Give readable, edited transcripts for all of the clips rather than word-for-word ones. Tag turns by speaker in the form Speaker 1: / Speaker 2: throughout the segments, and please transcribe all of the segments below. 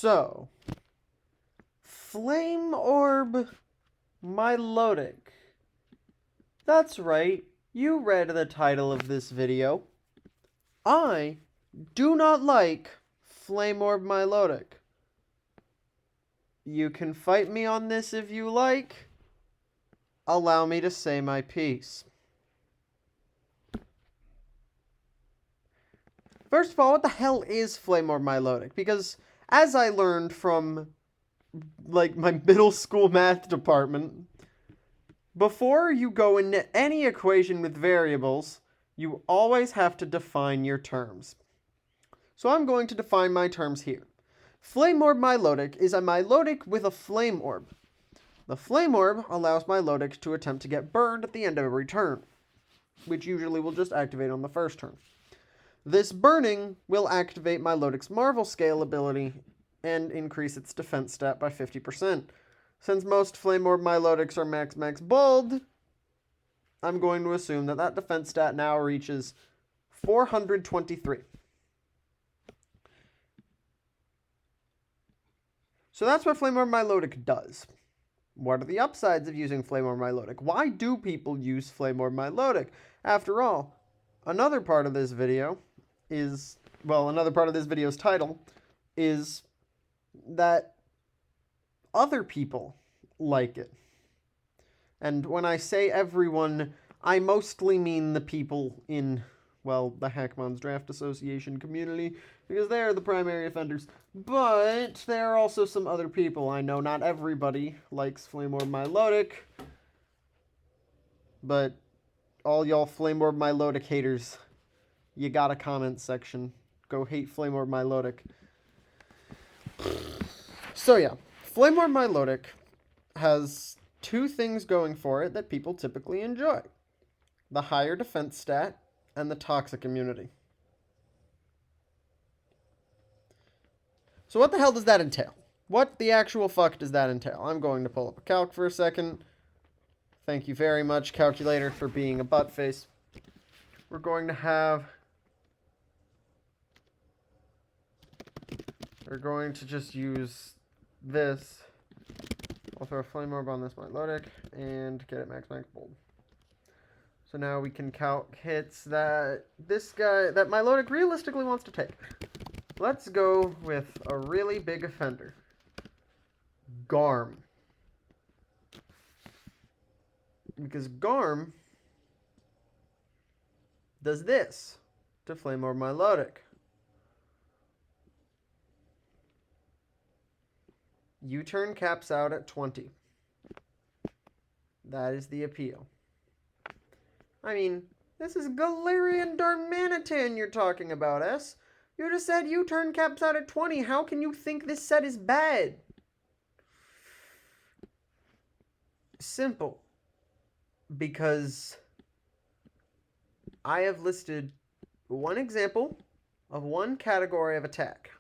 Speaker 1: So, Flame Orb Milotic. That's right, you read the title of this video. I do not like Flame Orb Milotic. You can fight me on this if you like. Allow me to say my piece. First of all, what the hell is Flame Orb Milotic? Because as I learned from, like, my middle school math department, before you go into any equation with variables, you always have to define your terms. So I'm going to define my terms here. Flame Orb Milotic is a Milotic with a Flame Orb. The Flame Orb allows Milotic to attempt to get burned at the end of every turn, which usually will just activate on the first turn. This burning will activate Milotic's Marvel Scale ability and increase its defense stat by 50%. Since most Flame Orb Milotics are max bold, I'm going to assume that that defense stat now reaches 423. So that's what Flame Orb Milotic does. What are the upsides of using Flame Orb Milotic? Why do people use Flame Orb Milotic? After all, another part of this video's title is that other people like it. And when I say everyone, I mostly mean the people in, well, the Hackmon's Draft Association community, because they're the primary offenders. But there are also some other people. I know not everybody likes Flame Orb Milotic, but all y'all Flame Orb Milotic haters, you got a comment section. Go hate Flame Orb Milotic. So yeah, Flame Orb Milotic has two things going for it that people typically enjoy. The higher defense stat and the toxic immunity. So what the hell does that entail? What the actual fuck does that entail? I'm going to pull up a calc for a second. Thank you very much, calculator, for being a butt face. We're going to just use this. I'll throw a Flame Orb on this Milotic and get it max bold. So now we can calc hits that that Milotic realistically wants to take. Let's go with a really big offender. Garm. Because Garm does this to Flame Orb Milotic. U-turn caps out at 20. That is the appeal. I mean, this is Galarian Darmanitan you're talking about, S. You just said U-turn caps out at 20. How can you think this set is bad? Simple. Because I have listed one example of one category of attack.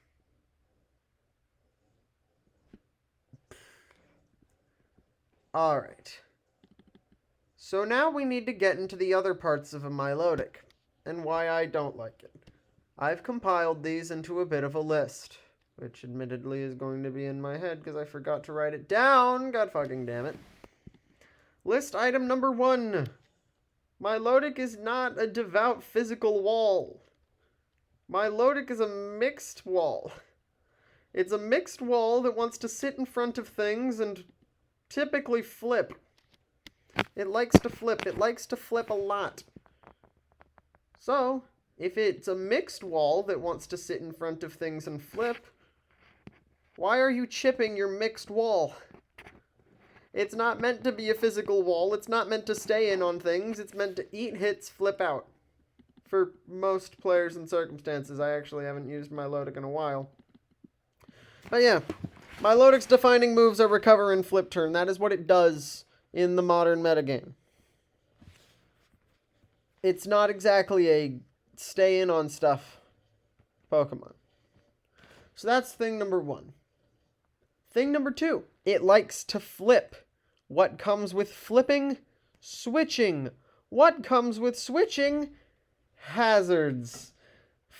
Speaker 1: Alright. So now we need to get into the other parts of a Milotic, and why I don't like it. I've compiled these into a bit of a list, which admittedly is going to be in my head because I forgot to write it down. God fucking damn it. List item number 1. Milotic is not a devout physical wall. Milotic is a mixed wall. It's a mixed wall that wants to sit in front of things and typically flip. It likes to flip. It likes to flip a lot. So, if it's a mixed wall that wants to sit in front of things and flip, why are you chipping your mixed wall? It's not meant to be a physical wall. It's not meant to stay in on things. It's meant to eat hits, flip out. For most players and circumstances. I actually haven't used Milotic in a while. But yeah, Milotic's defining moves are recover and flip turn. That is what it does in the modern metagame. It's not exactly a stay in on stuff Pokemon. So that's thing number 1. Thing number 2, it likes to flip. What comes with flipping? Switching. What comes with switching? Hazards.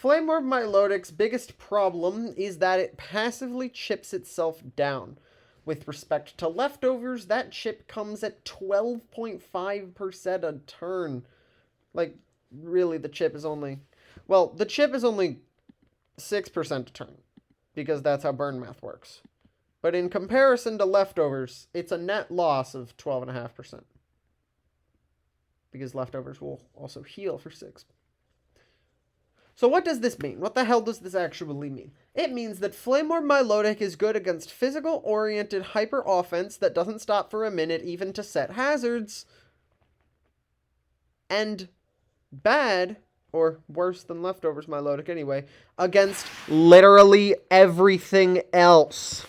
Speaker 1: Flame Orb Milotic's biggest problem is that it passively chips itself down. With respect to leftovers, that chip comes at 12.5% a turn. Like, really, the chip is only... Well, the chip is only 6% a turn, because that's how burn math works. But in comparison to leftovers, it's a net loss of 12.5%. Because leftovers will also heal for 6. So what does this mean? What the hell does this actually mean? It means that Flame Orb Milotic is good against physical-oriented hyper-offense that doesn't stop for a minute even to set hazards. And bad, or worse than Leftovers Milotic anyway, against literally everything else.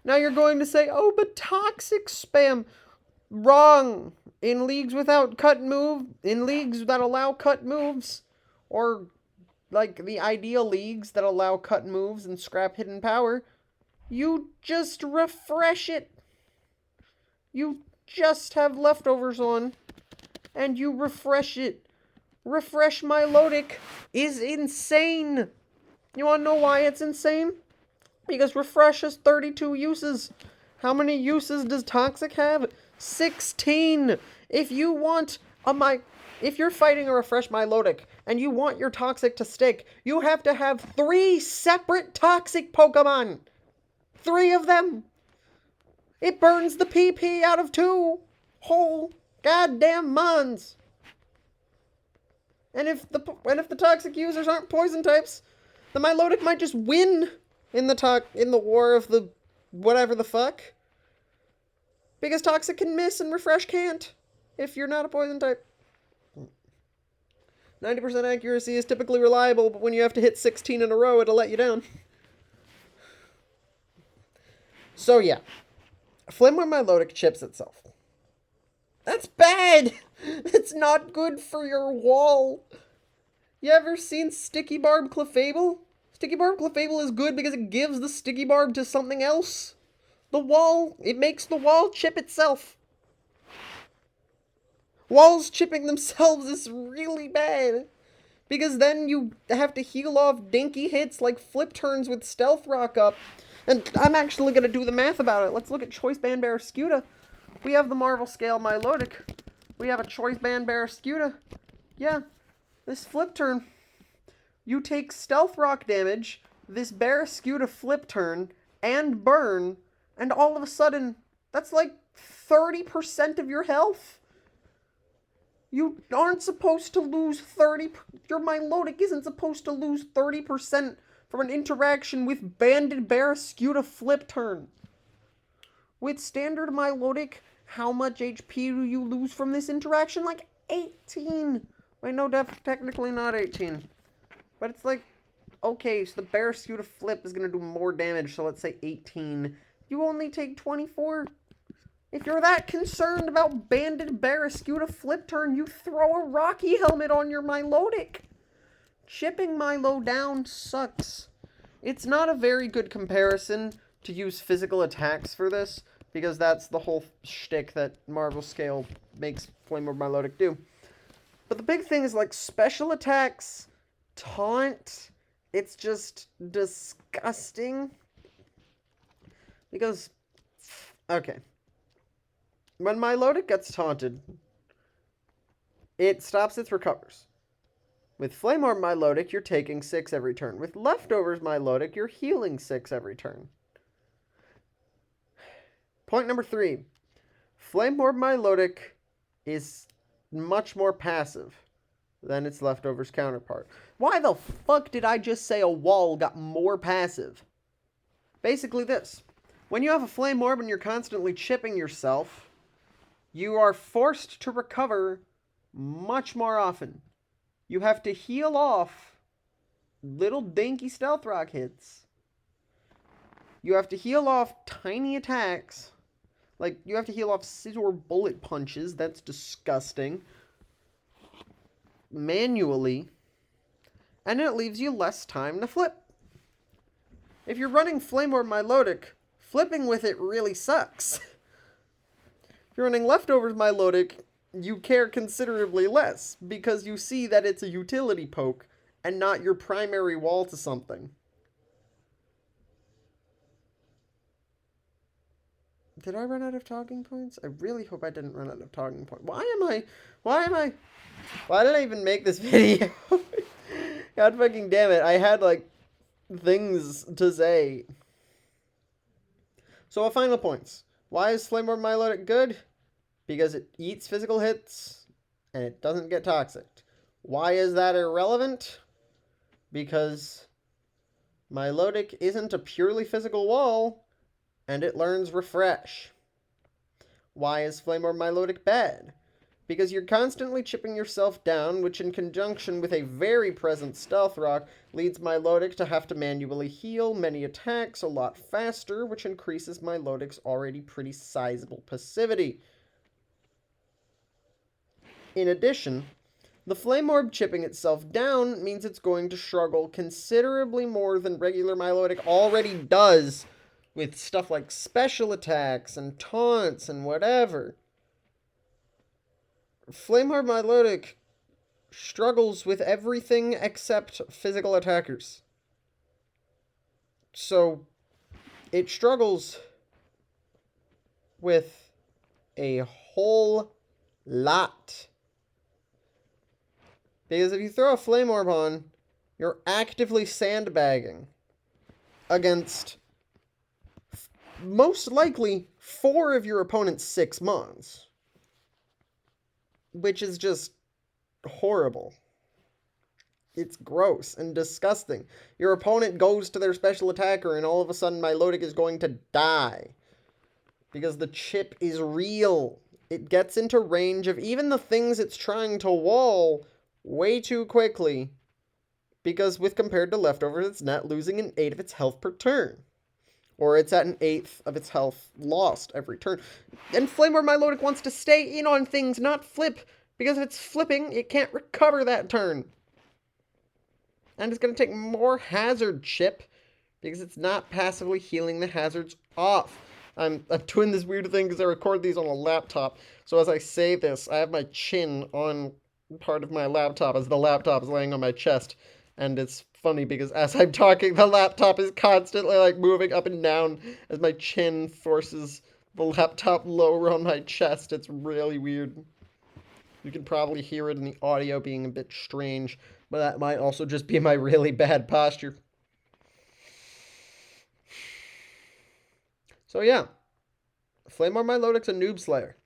Speaker 1: Now you're going to say, oh, but toxic spam. Wrong. In leagues without cut move, in leagues that allow cut moves, or like the ideal leagues that allow cut moves and scrap hidden power, you just refresh it. You just have leftovers on, and you refresh it. Refresh Milotic is insane. You want to know why it's insane? Because Refresh has 32 uses. How many uses does Toxic have? 16. If you want if you're fighting a Refresh Milotic and you want your Toxic to stick, you have to have 3 separate Toxic Pokemon. 3 of them. It burns the PP out of 2 whole goddamn mons. And if the Toxic users aren't poison types, the Milotic might just win in the war of the whatever the fuck. Because Toxic can miss and Refresh can't if you're not a poison type. 90% accuracy is typically reliable, but when you have to hit 16 in a row, it'll let you down. So yeah, Flame Orb Milotic chips itself. That's bad! It's not good for your wall. You ever seen Sticky Barb Clefable? Sticky Barb Clefable is good because it gives the Sticky Barb to something else. It makes the wall chip itself. Walls chipping themselves is really bad. Because then you have to heal off dinky hits like flip turns with Stealth Rock up. And I'm actually going to do the math about it. Let's look at Choice Band Barraskewda. We have the Marvel Scale Milotic. We have a Choice Band Barraskewda. Yeah, this flip turn. You take Stealth Rock damage, this Barraskewda flip turn, and burn, and all of a sudden, that's like 30% of your health. You aren't supposed to lose 30... Your Milotic isn't supposed to lose 30% from an interaction with Banded Barraskewda flip turn. With standard Milotic, how much HP do you lose from this interaction? Like 18. Wait, no, technically not 18. But it's like, okay, so the Barraskewda flip is going to do more damage, so let's say 18. You only take 24. If you're that concerned about Banded Barraskewda flip turn, you throw a Rocky Helmet on your Milotic. Chipping Milo down sucks. It's not a very good comparison to use physical attacks for this, because that's the whole shtick that Marvel Scale makes Flame Orb Milotic do. But the big thing is, like, special attacks, taunt, it's just disgusting. Because, okay. When Milotic gets taunted, it stops its recovers. With Flame Orb Milotic, you're taking 6 every turn. With Leftovers Milotic, you're healing 6 every turn. Point number 3. Flame Orb Milotic is much more passive than its Leftovers counterpart. Why the fuck did I just say a wall got more passive? Basically this. When you have a Flame Orb and you're constantly chipping yourself, you are forced to recover much more often. You have to heal off little dinky Stealth Rock hits. You have to heal off tiny attacks. Like, you have to heal off Scizor bullet punches. That's disgusting. Manually. And it leaves you less time to flip. If you're running Flame Orb Milotic, flipping with it really sucks. If you're running Leftovers Milotic, you care considerably less, because you see that it's a utility poke, and not your primary wall to something. Did I run out of talking points? I really hope I didn't run out of talking points. Why did I even make this video? God fucking damn it. I had, like, things to say. So, final points. Why is Flame Orb Milotic good? Because it eats physical hits, and it doesn't get toxic. Why is that irrelevant? Because Milotic isn't a purely physical wall, and it learns Refresh. Why is Flame Orb Milotic bad? Because you're constantly chipping yourself down, which in conjunction with a very present Stealth Rock leads Milotic to have to manually heal many attacks a lot faster, which increases Milotic's already pretty sizable passivity. In addition, the Flame Orb chipping itself down means it's going to struggle considerably more than regular Milotic already does with stuff like special attacks and taunts and whatever. Flame Orb Milotic struggles with everything except physical attackers. So, it struggles with a whole lot. Because if you throw a Flame Orb on, you're actively sandbagging against most likely 4 of your opponent's 6 mons. Which is just horrible. It's gross and disgusting. Your opponent goes to their special attacker and all of a sudden Milotic is going to die. Because the chip is real. It gets into range of even the things it's trying to wall way too quickly. Because with compared to leftovers, it's not losing an 8 of its health per turn. Or it's at an 1/8 of its health lost every turn. And Flame Orb Milotic wants to stay in on things, not flip. Because if it's flipping, it can't recover that turn. And it's going to take more hazard chip. Because it's not passively healing the hazards off. I'm doing this weird thing because I record these on a laptop. So as I say this, I have my chin on part of my laptop as the laptop is laying on my chest. And it's funny because as I'm talking, the laptop is constantly like moving up and down as my chin forces the laptop lower on my chest. It's really weird. You can probably hear it in the audio being a bit strange, but that might also just be my really bad posture. So yeah, Flame Orb Milotic's a noob slayer.